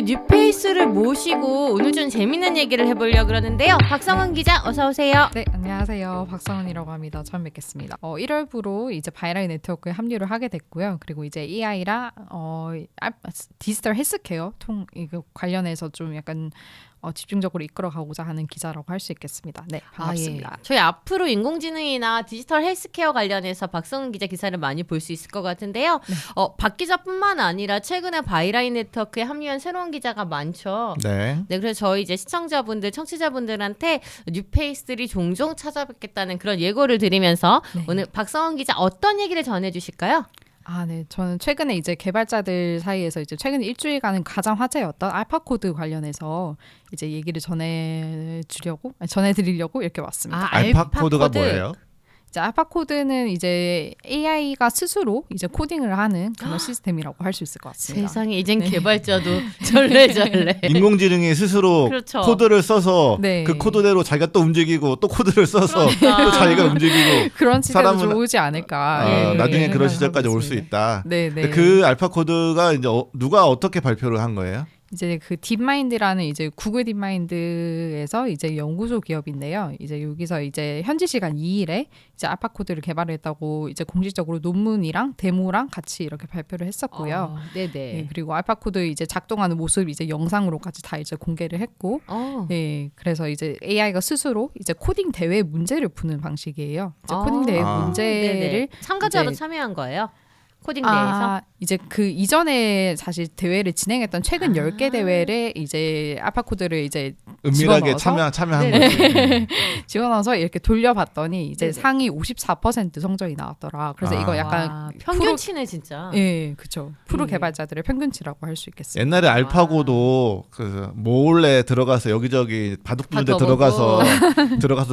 우리 뉴페이스를 모시고 오늘 좀 재밌는 얘기를 해보려고 그러는데요. 박성은 기자 어서 오세요. 네, 안녕하세요. 박성은이라고 합니다. 처음 뵙겠습니다. 1월부로 이제 바이라인 네트워크에 합류를 하게 됐고요. 그리고 이제 AI랑 디지털 헬스케어 이거 관련해서 좀 약간 집중적으로 이끌어가고자 하는 기자라고 할 수 있겠습니다. 네, 반갑습니다. 저희 앞으로 인공지능이나 디지털 헬스케어 관련해서 박성은 기자 기사를 많이 볼 수 있을 것 같은데요. 네. 박 기자뿐만 아니라 최근에 바이라인 네트워크에 합류한 새로운 기자가 많죠. 네. 그래서 저희 이제 시청자분들, 청취자분들한테 뉴페이스들이 종종 찾아뵙겠다는 그런 예고를 드리면서 네. 오늘 박성은 기자 어떤 얘기를 전해주실까요? 네. 저는 최근에 이제 개발자들 사이에서 이제 최근 일주일간은 가장 화제였던 알파코드 관련해서 이제 얘기를 전해드리려고 이렇게 왔습니다. 알파코드가 뭐예요? 이제 알파코드는 이제 AI가 스스로 이제 코딩을 하는 그런 시스템이라고 할 수 있을 것 같습니다. 세상에 이젠 개발자도 절레절레. 인공지능이 스스로 그렇죠. 코드를 써서 네. 그 코드대로 자기가 또 움직이고 또 코드를 써서 그러니까. 또 자기가 움직이고 그런 시대도 사람은- 좀 오지 않을까. 예, 나중에 예, 그런 시절까지 올 수 있다. 네, 네. 그 알파코드가 이제 누가 어떻게 발표를 한 거예요? 이제 그 딥마인드라는 이제 구글 딥마인드에서 이제 연구소 기업인데요. 이제 여기서 이제 현지 시간 2일에 이제 알파코드를 개발했다고 이제 공식적으로 논문이랑 데모랑 같이 이렇게 발표를 했었고요. 네네. 네, 그리고 알파코드 이제 작동하는 모습 이제 영상으로까지 다 이제 공개를 했고, 네, 그래서 이제 AI가 스스로 이제 코딩 대회 문제를 푸는 방식이에요. 이제 코딩 대회 문제를 네네. 참가자로 이제- 참여한 거예요. 코딩 대회에서. 이제 그 이전에 사실 대회를 진행했던 최근 10개 대회를 이제 알파코드를 이제 은밀하게 집어넣어서? 참여한 네네. 거지. 지원해서 이렇게 돌려봤더니 이제 네네. 상위 54% 성적이 나왔더라. 그래서 이거 약간 평균치네 진짜. 예, 그렇죠. 프로 네. 개발자들의 평균치라고 할 수 있겠습니다. 옛날에 알파고도 그 몰래 들어가서 여기저기 바둑두대 더 들어가서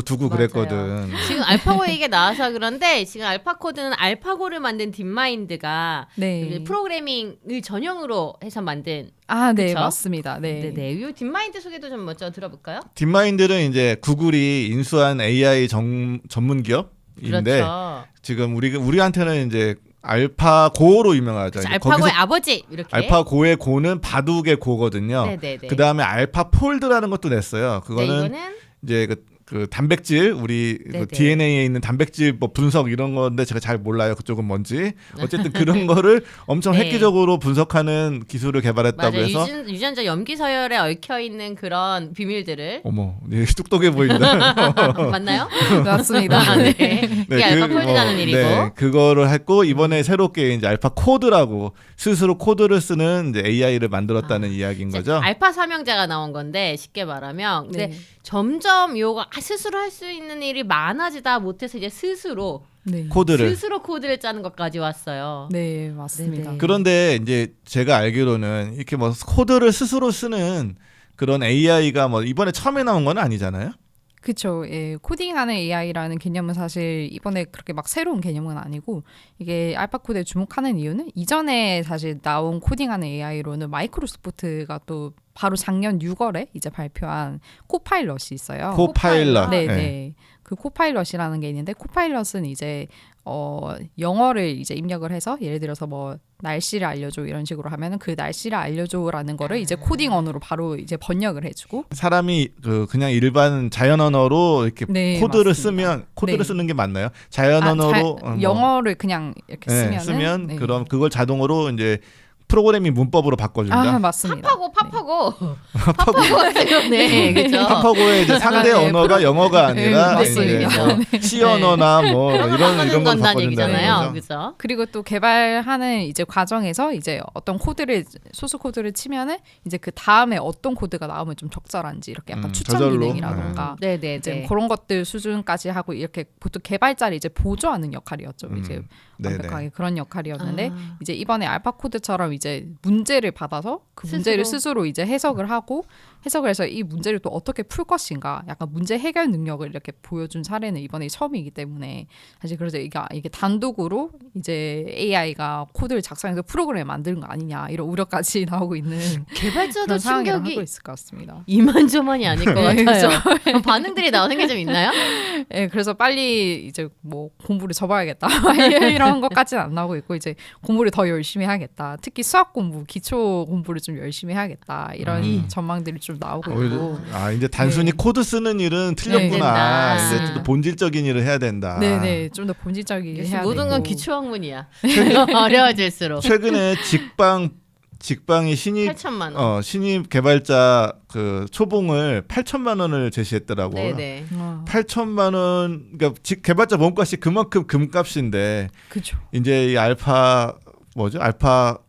두고 맞아요. 그랬거든. 지금 알파고 얘기가 나와서 그런데 지금 알파코드는 알파고를 만든 딥마인드가 네. 프로그래밍을 전용으로 해서 만든. 네, 그쵸? 맞습니다. 네. 네네. 이 딥마인드 소개도 좀 먼저 들어볼까요? 딥마인드는 이제 구글이 인수한 AI 전문 기업인데 그렇죠. 지금 우리한테는 이제 알파고로 유명하죠. 이제 알파고의 거기서 아버지 이렇게. 알파고의 고는 바둑의 고거든요. 네네네. 그 다음에 알파폴드라는 것도 냈어요. 네, 그거는 이거는 이제 그 단백질 우리 네네. 그 DNA에 있는 단백질 뭐 분석 이런 건데 제가 잘 몰라요. 그쪽은 뭔지. 어쨌든 그런 거를 엄청 네. 획기적으로 분석하는 기술을 개발했다고 맞아요. 해서 유전자 염기 서열에 얽혀 있는 그런 비밀들을 어머, 똑똑해 보인다. 맞나요? 맞습니다. 네. 이게 알파폴드라는 일이고. 네, 그거를 했고 이번에 새롭게 이제 알파 코드라고 스스로 코드를 쓰는 이제 AI를 만들었다는 이야기인 거죠. 알파 사명자가 나온 건데 쉽게 말하면 근데 네. 점점 요가 스스로 할 수 있는 일이 많아지다 못해서 이제 스스로 네. 코드를 짜는 것까지 왔어요. 네, 맞습니다. 네네. 그런데 이제 제가 알기로는 이렇게 뭐 코드를 스스로 쓰는 그런 AI가 뭐 이번에 처음에 나온 건 아니잖아요. 그렇죠. 예, 코딩하는 AI라는 개념은 사실 이번에 그렇게 막 새로운 개념은 아니고 이게 알파코드에 주목하는 이유는 이전에 사실 나온 코딩하는 AI로는 마이크로소프트가 또 바로 작년 6월에 이제 발표한 코파일럿이 있어요. 코파일럿. 네, 네. 네. 그 코파일럿이라는 게 있는데 코파일럿은 이제 영어를 이제 입력을 해서 예를 들어서 뭐 날씨를 알려줘 이런 식으로 하면은 그 날씨를 알려줘라는 거를 이제 코딩 언어로 바로 이제 번역을 해주고 사람이 그냥 일반 자연 언어로 이렇게 네, 코드를 맞습니다. 쓰면 코드를 네. 쓰는 게 맞나요? 자연 언어로 영어를 그냥 이렇게 네, 쓰면은 쓰면 네. 그럼 그걸 자동으로 이제 프로그래밍 문법으로 바꿔준다. 맞습니다. 파파고 같은 거네. 그죠? 파파고의 이제 상대 네, 언어가 영어가 아니라 네, 이제 맞습니다. 뭐 C 언어나 뭐 이런 걸 건다는 바꿔준다는 얘기잖아요. 거죠. 그죠? 그리고 또 개발하는 이제 과정에서 이제 어떤 소스 코드를 치면은 이제 그 다음에 어떤 코드가 나오면 좀 적절한지 이렇게 약간 추천 저절로. 기능이라던가 네네. 이제 그런 것들 수준까지 하고 이렇게 보통 개발자를 이제 보조하는 역할이었죠. 이제 네네. 완벽하게 그런 역할이었는데 이제 이번에 알파코드처럼 이제 문제를 받아서 그 문제를 스스로 이제 해석을 해서 이 문제를 또 어떻게 풀 것인가 약간 문제 해결 능력을 이렇게 보여준 사례는 이번에 처음이기 때문에 사실 그래서 이게 단독으로 이제 AI가 코드를 작성해서 프로그램을 만드는 거 아니냐 이런 우려까지 나오고 있는 개발자도 그런 상황이라 충격이 하고 있을 것 같습니다. 이만저만이 아닐 것 네, 같아요. 반응들이 나오는 게 좀 있나요? 네, 그래서 빨리 이제 뭐 공부를 접어야겠다 이런 것까지는 안 나오고 있고 이제 공부를 더 열심히 해야겠다. 특히 수학 공부, 기초 공부를 좀 열심히 해야겠다 이런 전망들이 좀 나오고 있고. 이제 단순히 코드 쓰는 일은 틀렸구나. 네. 이제 좀 본질적인 일을 해야 된다. 네네, 좀 더 본질적이게 해야 되고. 모든 건 기초학문이야. 어려워질수록. 최근에 직방이 8천만 원. 신입 개발자 그 초봉을 8천만 원을 제시했더라고요. 네네. 8천만 원, 그러니까 개발자 몸값이 그만큼 금값인데 그죠. 이제 이 알파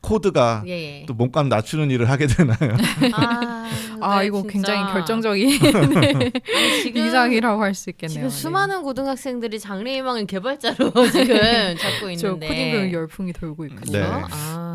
코드가 예. 또 몸값 낮추는 일을 하게 되나요? 이거 진짜. 굉장히 결정적인 아니, 지금 이상이라고 할 수 있겠네요. 지금 수많은 고등학생들이 장래희망을 개발자로 지금 잡고 저 있는데. 코딩 열풍이 돌고 있거든요.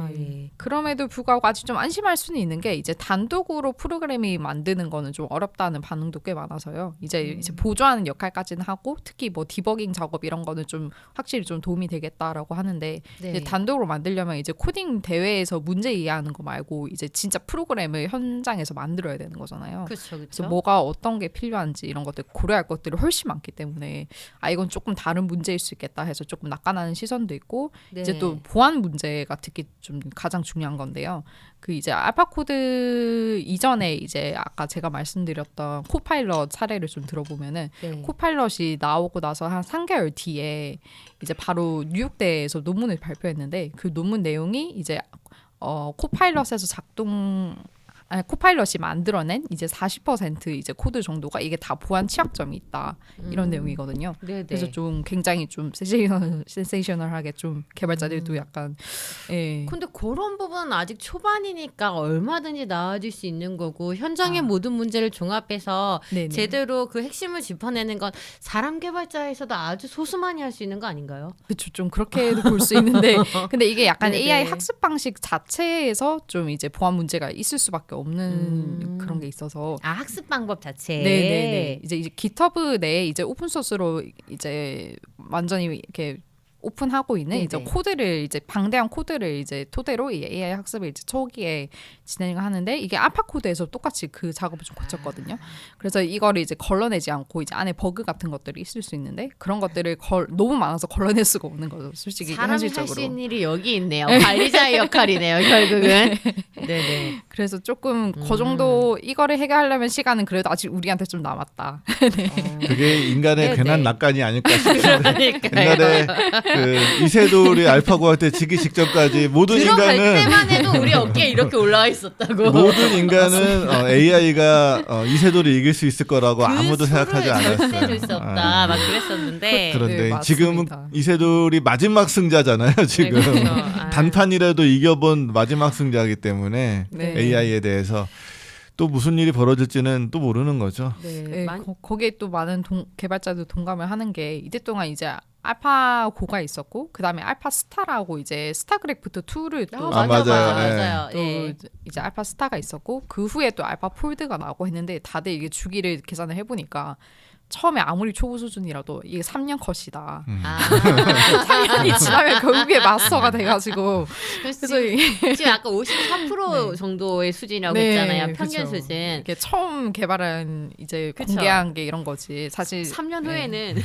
네. 예. 그럼에도 불구하고 아직 좀 안심할 수는 있는 게 이제 단독으로 프로그램이 만드는 거는 좀 어렵다는 반응도 꽤 많아서요. 이제 보조하는 역할까지는 하고 특히 뭐 디버깅 작업 이런 거는 좀 확실히 좀 도움이 되겠다라고 하는데 네. 이제 단독으로 만들려면 이제 코딩 대회에서 문제 이해하는 거 말고 이제 진짜 프로그램을 현장에서 만들어야 되는 거잖아요. 그렇죠. 그래서 뭐가 어떤 게 필요한지 이런 것들 고려할 것들이 훨씬 많기 때문에 이건 조금 다른 문제일 수 있겠다 해서 조금 낙관하는 시선도 있고 네. 이제 또 보안 문제가 특히 좀 가장 중요한 건데요. 그 이제 알파코드 이전에 이제 아까 제가 말씀드렸던 코파일럿 사례를 좀 들어보면은 네. 코파일럿이 나오고 나서 한 3개월 뒤에 이제 바로 뉴욕대에서 논문을 발표했는데 그 논문 내용이 이제 코파일럿에서 코파일럿이 만들어낸 이제 40% 이제 코드 정도가 이게 다 보안 취약점이 있다 이런 내용이거든요. 네네. 그래서 좀 굉장히 좀 센세이셔널하게 좀 개발자들도 약간 근데 그런 부분은 아직 초반이니까 얼마든지 나아질 수 있는 거고 현장의 모든 문제를 종합해서 네네. 제대로 그 핵심을 짚어내는 건 사람 개발자에서도 아주 소수만이 할 수 있는 거 아닌가요? 그렇죠. 좀 그렇게도 볼 수 있는데 근데 이게 약간 네네. AI 학습 방식 자체에서 좀 이제 보안 문제가 있을 수밖에 없는 그런 게 있어서 학습 방법 자체에. 네네네. 이제 GitHub 내에 이제 오픈 소스로 이제 완전히 이렇게 오픈하고 있는 네네. 이제 코드를 이제 방대한 코드를 이제 토대로 이 AI 학습을 이제 초기에 진행을 하는데 이게 알파 코드에서 똑같이 그 작업을 좀 거쳤거든요. 그래서 이거를 이제 걸러내지 않고 이제 안에 버그 같은 것들이 있을 수 있는데 그런 것들을 너무 많아서 걸러낼 수가 없는 거죠. 솔직히 사람이 할 현실적으로. 수 있는 일이 여기 있네요. 관리자의 역할이네요. 결국은. 네네. 그래서 조금 그 정도 이거를 해결하려면 시간은 그래도 아직 우리한테 좀 남았다. 그게 인간의 네네. 괜한 낙관이 아닐까 싶은데 그러니까요. 옛날에 그 이세돌이 알파고 할 때 지기 직전까지 모든 들어갈 인간은 때만 해도 우리 어깨에 이렇게 올라와 있었다고. 모든 인간은 AI가 이세돌이 이길 수 있을 거라고 아무도 생각하지 않았어요. 절대 줄 수 없다. 막 그랬었는데. 그런데 네, 지금은 맞습니다. 이세돌이 마지막 승자잖아요. 지금 네, 그렇죠. 단판이라도 이겨본 마지막 승자이기 때문에 네. AI에 대해서 또 무슨 일이 벌어질지는 또 모르는 거죠. 네, 거기에 또 많은 개발자들 동감을 하는 게 이때 동안 이제 알파고가 있었고 그 다음에 알파 스타라고 이제 스타크래프트 2를 또 맞아요. 또 이제 알파 스타가 있었고 그 후에 또 알파 폴드가 나오고 했는데 다들 이게 주기를 계산을 해보니까 처음에 아무리 초보 수준이라도 이게 3년 컷이다. 3년이 지나면 결국에 마스터가 돼가지고 그래서 지금 아까 54% 정도의 수준이라고 했잖아요. 평균 그쵸. 수준. 이게 처음 개발한 이제 그쵸. 공개한 게 이런 거지. 사실 3년 후에는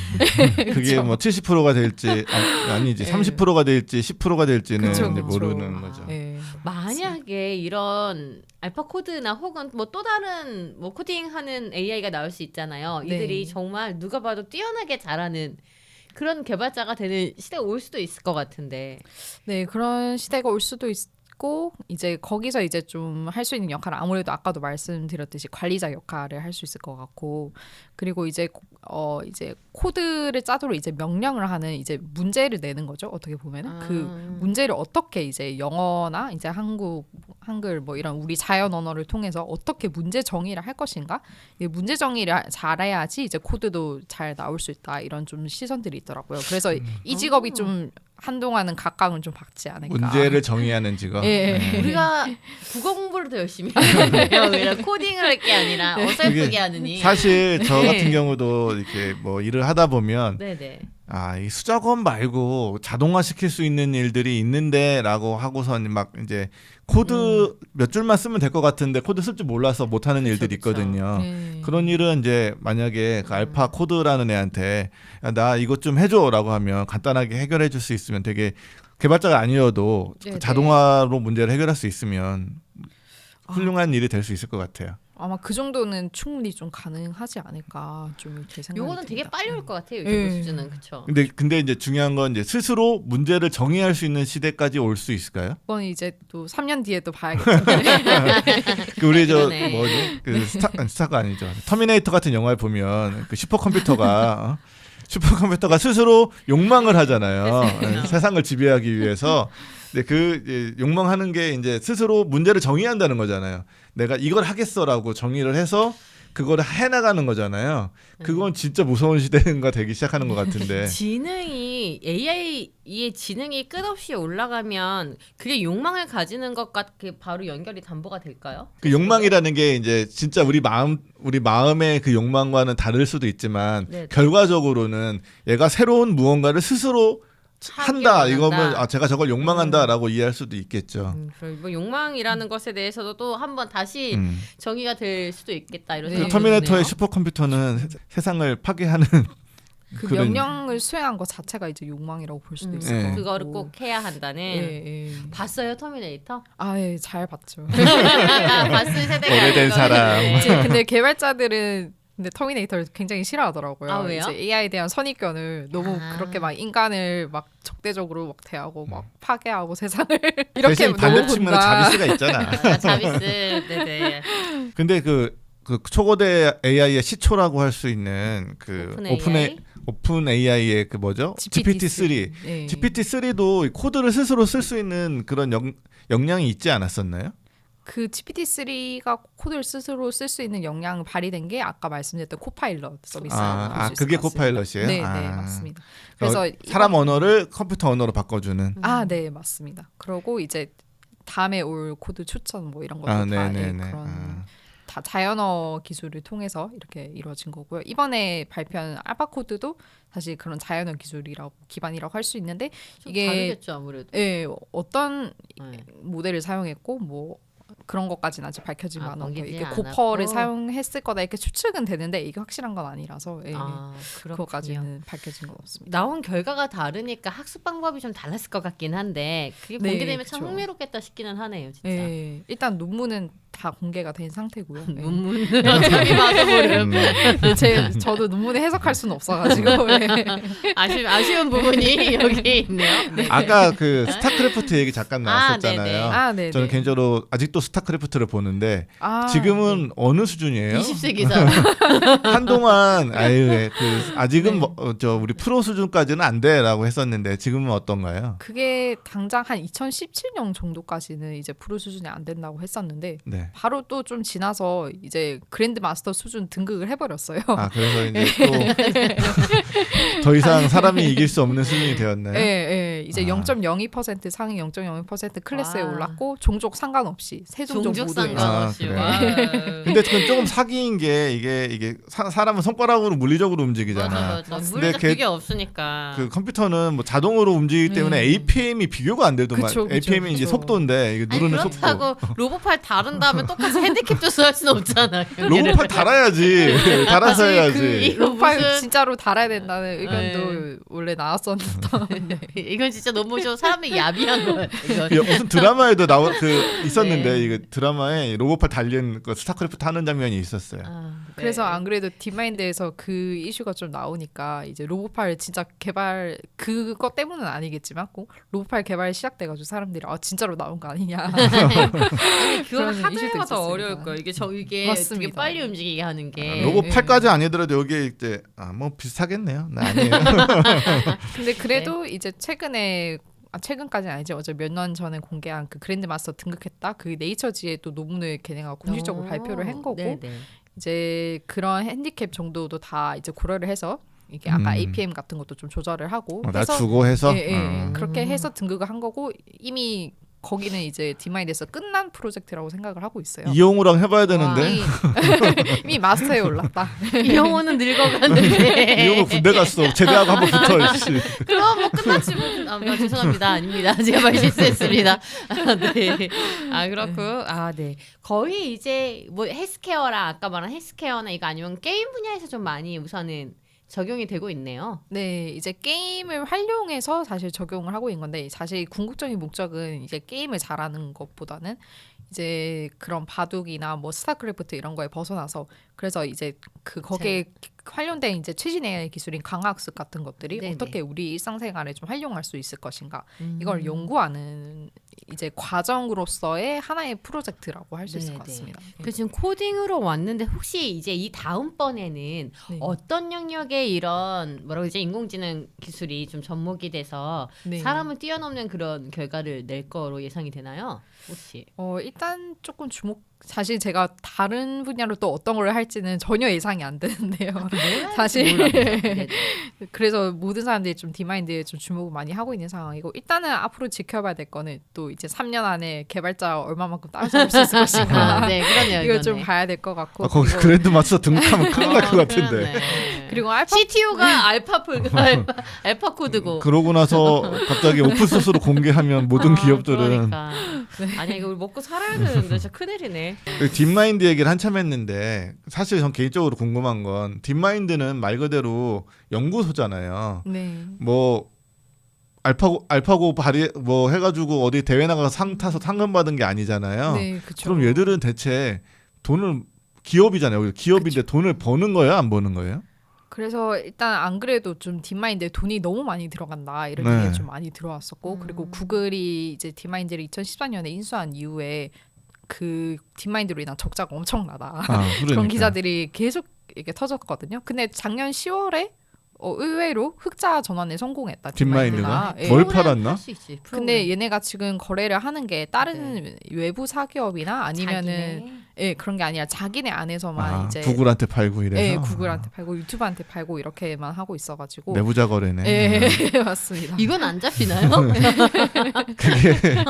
그게 뭐 70%가 될지 아니지 30%가 될지 10%가 될지는 그쵸, 이제 그쵸. 모르는 거죠. 만약에 이런 알파 코드나 혹은 뭐 또 다른 뭐 코딩하는 AI가 나올 수 있잖아요. 네. 이들이 정말 누가 봐도 뛰어나게 잘하는 그런 개발자가 되는 시대가 올 수도 있을 것 같은데. 네, 그런 시대가 올 수도 있고 이제 거기서 이제 좀 할 수 있는 역할은 아무래도 아까도 말씀드렸듯이 관리자 역할을 할 수 있을 것 같고 그리고 이제 코드를 짜도록 이제 명령을 하는 이제 문제를 내는 거죠. 어떻게 보면은 그 문제를 어떻게 이제 영어나 이제 한글 뭐 이런 우리 자연 언어를 통해서 어떻게 문제 정의를 할 것인가? 이 문제 정의를 잘해야지 이제 코드도 잘 나올 수 있다. 이런 좀 시선들이 있더라고요. 그래서 이 직업이 좀 한동안은 각광을 좀 받지 않을까. 문제를 정의하는 직업. 예. 우리가 국어 공부를 더 열심히 해야 돼요. 그냥 코딩을 할 게 아니라 어설프게 하느니. 사실 저 같은 네. 경우도 이렇게 뭐 일을 하다 보면 네네. 이 수작업 말고 자동화 시킬 수 있는 일들이 있는데라고 하고선 막 이제 코드 몇 줄만 쓰면 될 것 같은데 코드 쓸 줄 몰라서 못하는 일들이 있거든요. 그런 일은 이제 만약에 그 알파 코드라는 애한테 야, 나 이것 좀 해줘라고 하면 간단하게 해결해 줄 수 있으면 되게 개발자가 아니어도 네네. 자동화로 문제를 해결할 수 있으면 훌륭한 일이 될 수 있을 것 같아요. 아마 그 정도는 충분히 좀 가능하지 않을까 좀 이렇게 생각이 요거는 되게 듭니다. 빨리 올 것 같아요. 이 예. 수준은 그렇죠. 근데 이제 중요한 건 이제 스스로 문제를 정의할 수 있는 시대까지 올 수 있을까요? 이건 이제 또 3년 뒤에 또 봐야겠죠. 그 우리 저 그러네. 뭐지? 그 스타가 아니죠. 터미네이터 같은 영화를 보면 그 슈퍼컴퓨터가 슈퍼컴퓨터가 스스로 욕망을 하잖아요. 그렇죠. 세상을 지배하기 위해서. 근데 그 이제 욕망하는 게 이제 스스로 문제를 정의한다는 거잖아요. 내가 이걸 하겠어라고 정의를 해서 그거를 해나가는 거잖아요. 그건 진짜 무서운 시대가 되기 시작하는 것 같은데. 지능이 AI의 지능이 끝없이 올라가면 그게 욕망을 가지는 것과 바로 연결이 담보가 될까요? 그 욕망이라는 게 이제 진짜 우리 마음의 그 욕망과는 다를 수도 있지만 네. 결과적으로는 얘가 새로운 무언가를 스스로 한다 원한다. 이거면 제가 저걸 욕망한다라고 이해할 수도 있겠죠. 뭐 욕망이라는 것에 대해서도 또 한번 다시 정의가 될 수도 있겠다 이런 네. 생각이 터미네이터의 드네요. 슈퍼컴퓨터는 세상을 파괴하는 그 그런- 명령을 수행한 것 자체가 이제 욕망이라고 볼 수도 있을 네. 거고. 그거를 꼭 해야 한다는. 예. 봤어요 터미네이터? 아, 예, 잘 봤죠. 봤을 세대가 오래된 아닌 사람. 거네. 이제 근데 개발자들은 근데 터미네이터를 굉장히 싫어하더라고요. 아, 왜요? 이제 AI에 대한 선입견을 너무 아. 그렇게 막 인간을 막 적대적으로 막 대하고 막 파괴하고 세상을 이렇게 대신 너무 반대치면 본다. 자비스가 있잖아. 자비스. 네네. 근데 그 초거대 AI의 시초라고 할 수 있는 그 오픈 오픈 AI의 그 뭐죠? GPT-3. 예. GPT-3도 코드를 스스로 쓸 수 있는 그런 역량이 있지 않았었나요? 그 GPT-3가 코드를 스스로 쓸 수 있는 역량이 발휘된 게 아까 말씀드렸던 코파일럿 서비스라고 볼수 있을 그게 것 같습니다. 코파일럿이에요? 네, 아. 네, 맞습니다. 그래서 사람 언어를 컴퓨터 언어로 바꿔주는. 네, 맞습니다. 그러고 이제 다음에 올 코드 추천 뭐 이런 것도 다 네네네. 그런 다 자연어 기술을 통해서 이렇게 이루어진 거고요. 이번에 발표한 알파 코드도 사실 그런 자연어 기술이라고 기반이라고 할 수 있는데 좀 이게 다르겠죠 아무래도. 어떤 네. 모델을 사용했고 뭐 그런 것까지는 아직 밝혀지지 않았고 공개되지 이게 않았고. 고퍼를 사용했을 거다 이렇게 추측은 되는데 이게 확실한 건 아니라서 그렇군요. 그거까지는 밝혀진 건 없습니다. 나온 결과가 다르니까 학습 방법이 좀 달랐을 것 같긴 한데 그게 네, 공개되면 참 그쵸. 흥미롭겠다 싶기는 하네요 진짜. 예, 일단 논문은 다 공개가 된 상태고요. 예. 논문 어차피 봐도 모름. 저도 논문에 해석할 수는 없어가지고 예. 아쉬운 부분이 여기 있네요. 네. 아까 그 스타크래프트 얘기 잠깐 나왔었잖아요. 네네. 네. 저는 개인적으로 아직도 스타크래프트를 보는데 네. 지금은 어느 수준이에요? 20세기 사람. 한동안 아직은 네. 우리 프로 수준까지는 안 돼라고 했었는데 지금은 어떤가요? 그게 당장 한 2017년 정도까지는 이제 프로 수준이 안 된다고 했었는데 네. 바로 또 좀 지나서 이제 그랜드 마스터 수준 등극을 해버렸어요. 그래서 이제 또 더 이상 사람이 이길 수 없는 수준이 되었나요? 예, 이제 아. 0.02% 상위 0.02% 클래스에 와. 올랐고 종족 상관없이 세 종족 종족 모두에 상관없이. 그래요? 와. 근데 그건 조금 사기인 게 이게 사람은 손가락으로 물리적으로 움직이잖아. 맞아. 근데 그게 없으니까. 그 컴퓨터는 뭐 자동으로 움직이기 때문에 APM이 비교가 안 되더만. 그쵸, 그쵸, APM이 이제 그쵸. 속도인데 이게 아니, 누르는 속도. 그렇다고 로봇팔 다른 다음에 똑같이 핸디캡 조스 할 수는 없잖아. 로봇팔 달아야지. 달아서 아니, 해야지. 로파일 무슨- 진짜로 달아야 된다는 의견도 원래 나왔었는데 이건 진짜 너무 좀 사람이 야비한 거야. 이건. 무슨 드라마에도 있었는데 네. 이거 드라마에 로봇팔 달린 그 스타크래프트 하는 장면이 있었어요. 네. 그래서 안 그래도 딥마인드에서 그 이슈가 좀 나오니까 이제 로봇팔 진짜 개발 그것 때문은 아니겠지만 꼭 로봇팔 개발 시작돼가지고 사람들이 진짜로 나온 거 아니냐. 아니, 그건 그런 하드웨어가 이슈도 더 있었으니까. 어려울 거야. 이게 되게 맞습니다. 빨리 움직이게 하는 게. 로봇팔까지 아니더라도 여기 이제 뭐 비슷하겠네요. 네, 아니에요. 근데 그래도 이제 최근까지는 아니지 어제 몇 년 전에 공개한 그 그랜드 마스터 등극했다 그 네이처지에 또 논문을 걔네가 공식적으로 발표를 한 거고 네네. 이제 그런 핸디캡 정도도 다 이제 고려를 해서 이게 아까 APM 같은 것도 좀 조절을 하고 나 주고 해서. 그렇게 해서 등극을 한 거고 이미 거기는 이제 디마인드에서 끝난 프로젝트라고 생각을 하고 있어요. 이영호랑 해봐야 되는데 이미 마스터에 올랐다. 이영호는 늙어가는데. 이영호 군대 갔어. 제대하고 한번 붙어. 씨. 그럼 뭐 끝났지 뭐. 죄송합니다. 아닙니다. 제가 말 실수했습니다. 네. 그렇고. 네. 거의 이제 뭐 헬스케어랑 아까 말한 헬스케어나 이거 아니면 게임 분야에서 좀 많이 우선은 적용이 되고 있네요. 네, 이제 게임을 활용해서 사실 적용을 하고 있는 건데 사실 궁극적인 목적은 이제 게임을 잘하는 것보다는 이제 그런 바둑이나 뭐 스타크래프트 이런 거에 벗어나서 그래서 이제 그 거기에 활용된 이제 최신 AI 기술인 강화학습 같은 것들이 네네. 어떻게 우리 일상생활에 좀 활용할 수 있을 것인가 이걸 연구하는 이제 과정으로서의 하나의 프로젝트라고 할 수 있을 것 네네. 같습니다. 그 지금 코딩으로 왔는데 혹시 이제 이 다음번에는 네. 어떤 영역의 이런 뭐라고 이제 인공지능 기술이 좀 접목이 돼서 네. 사람을 뛰어넘는 그런 결과를 낼 거로 예상이 되나요? 혹시? 일단 조금 사실 제가 다른 분야로 또 어떤 걸 할지는 전혀 예상이 안 되는데요. 사실 네네. 그래서 모든 사람들이 좀 디마인드에 좀 주목을 많이 하고 있는 상황이고 일단은 앞으로 지켜봐야 될 거는 또 이제 3년 안에 개발자 얼마만큼 따라잡을 수 있을 것인가. 네, 그러네요. 이걸 좀 이거네. 봐야 될 것 같고. 거기 그리고, 그랜드 마스터 등록하면 큰일 날 것 같은데. 그러네. 그리고 알파 CTO가 알파 코드고. 그러고 나서 갑자기 오픈 소스로 공개하면 모든 기업들은 그러니까. 아니 이거 우리 먹고 살아야 되는데 진짜 큰일이네. 딥마인드 얘기를 한참 했는데 사실 전 개인적으로 궁금한 건 딥마인드는 말 그대로 연구소잖아요. 네. 뭐 알파고 발이 뭐 해가지고 어디 대회 나가서 상 타서 상금 받은 게 아니잖아요. 네, 그렇죠. 그럼 얘들은 대체 돈을 기업이잖아요. 기업인데 돈을 버는 거예요, 안 버는 거예요? 그래서 일단 안 그래도 좀 딥마인드에 돈이 너무 많이 들어간다 이런 네. 얘기가 좀 많이 들어왔었고 그리고 구글이 이제 딥마인드를 2014년에 인수한 이후에 그 딥마인드로 인한 적자가 엄청나다 그러니까. 그런 기사들이 계속 이렇게 터졌거든요. 근데 작년 10월에 의외로 흑자 전환에 성공했다. 딥마인드가? 예. 뭘 팔았나? 할수 있지, 프로그램. 근데 얘네가 지금 거래를 하는 게 다른 외부 사기업이나 아니면은 자기네. 예, 그런 게 아니라 자기네 안에서만 이제 구글한테 팔고 이래서 예, 구글한테 팔고 유튜브한테 팔고 이렇게만 하고 있어가지고 내부자 거래네. 예, 맞습니다. 이건 안 잡히나요? 그게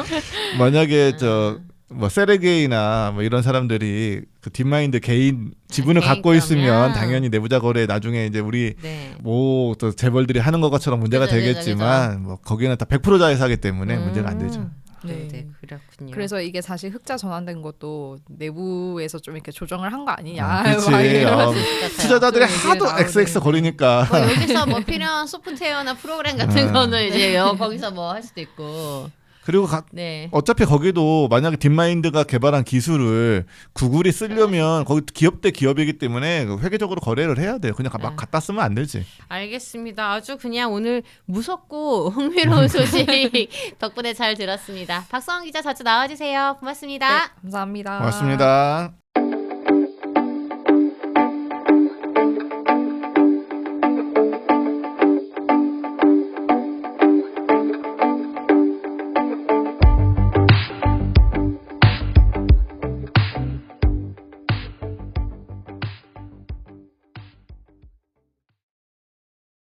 만약에 뭐 세르게이나 뭐 이런 사람들이 그 딥마인드 개인 지분을 개인 갖고 있으면 거면. 당연히 내부자 거래 나중에 이제 우리 네. 뭐 또 재벌들이 하는 것처럼 문제가 그죠, 그죠, 되겠지만 뭐 거기는 다 100% 자회사기 때문에 문제가 안 되죠. 네, 네. 그렇군요. 그래서 이게 사실 흑자 전환된 것도 내부에서 좀 이렇게 조정을 한 거 아니냐. 그렇지. 막 이런 투자자들이 좀 하도 얘기가 XX 나오네. 거리니까 뭐 여기서 뭐 필요한 소프트웨어나 프로그램 같은 거는 이제 거기서 뭐 할 수도 있고. 그리고 네. 어차피 거기도 만약에 딥마인드가 개발한 기술을 구글이 쓰려면 거기 기업 대 기업이기 때문에 회계적으로 거래를 해야 돼요. 그냥 막 갖다 쓰면 안 되지. 알겠습니다. 아주 그냥 오늘 무섭고 흥미로운 소식 덕분에 잘 들었습니다. 박성원 기자 자주 나와주세요. 고맙습니다. 네, 감사합니다. 고맙습니다.